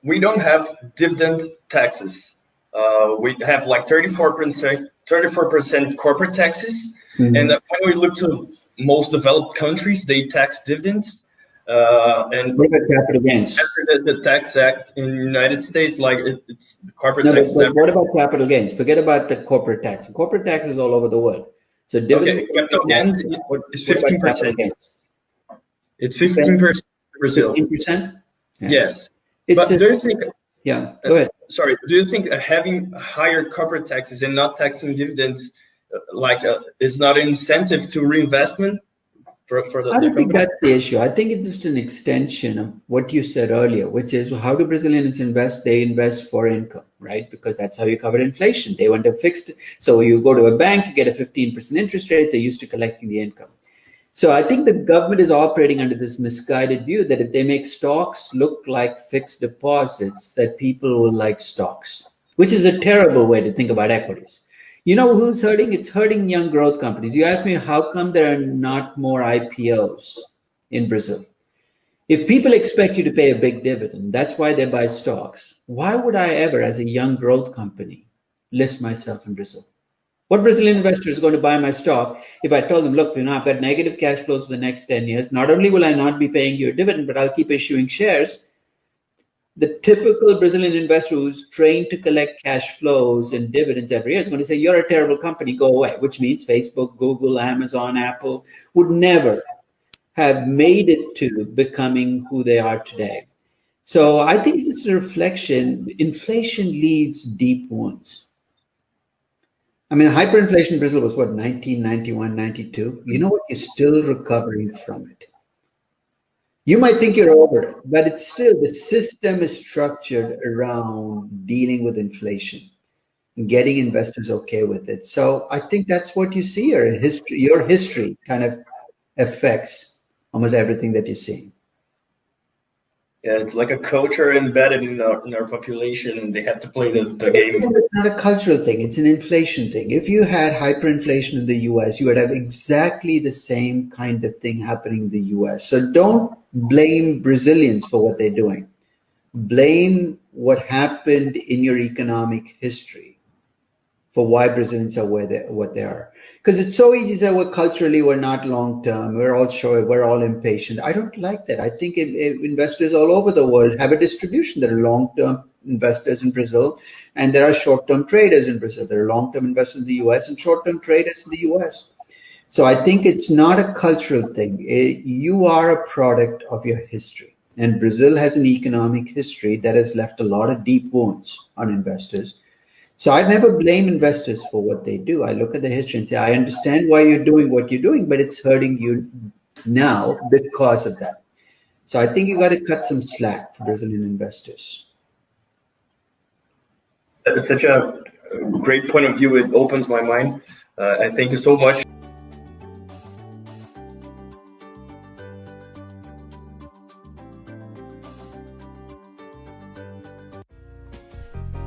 we don't have dividend taxes. We have like 34% corporate taxes. And when we look to most developed countries, they tax dividends. And what about capital gains? After the Tax Act in the United States, like it's the corporate tax. But what about capital gains? Forget about the corporate tax. Corporate tax is all over the world. So dividend capital gains is 15%. It's 15% in Brazil. 15%? Yeah. Yes. But do you think? Yeah. Go ahead. Sorry. Do you think having higher corporate taxes and not taxing dividends, is not an incentive to reinvestment for the I don't think company? that's the issue. I think it's just an extension of what you said earlier, which is how do Brazilians invest? They invest for income, right? Because that's how you cover inflation. They want a fixed. So you go to a bank, you get a 15% interest rate. They're used to collecting the income. So I think the government is operating under this misguided view that if they make stocks look like fixed deposits, that people will like stocks, which is a terrible way to think about equities. You know who's hurting? It's hurting young growth companies. You ask me how come there are not more IPOs in Brazil? If people expect you to pay a big dividend, that's why they buy stocks. Why would I ever, as a young growth company, list myself in Brazil? What Brazilian investor is going to buy my stock if I told them, look, I've got negative cash flows for the next 10 years. Not only will I not be paying you a dividend, but I'll keep issuing shares. The typical Brazilian investor who's trained to collect cash flows and dividends every year is going to say, you're a terrible company, go away, which means Facebook, Google, Amazon, Apple would never have made it to becoming who they are today. So I think it's a reflection. Inflation leaves deep wounds. I mean, hyperinflation in Brazil was what, 1991, 92? You know what? You're still recovering from it. You might think you're over it, but it's still, the system is structured around dealing with inflation and getting investors okay with it. So I think that's what you see here. Your history kind of affects almost everything that you're seeing. Yeah, it's like a culture embedded in our population, and they have to play the game. It's not a cultural thing, it's an inflation thing. If you had hyperinflation in the US, you would have exactly the same kind of thing happening in the US. So don't blame Brazilians for what they're doing. Blame what happened in your economic history for why Brazilians are what they are. Because it's so easy to say, well, culturally, we're not long-term. We're all sure, we're all impatient. I don't like that. I think investors all over the world have a distribution. There are long-term investors in Brazil, and there are short-term traders in Brazil. There are long-term investors in the US and short-term traders in the US. So I think it's not a cultural thing. You are a product of your history. And Brazil has an economic history that has left a lot of deep wounds on investors. So I'd never blame investors for what they do. I look at the history and say, I understand why you're doing what you're doing, but it's hurting you now because of that. So I think you got to cut some slack for Brazilian investors. That's such a great point of view. It opens my mind. I thank you so much.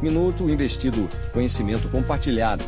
Minuto investido, conhecimento compartilhado.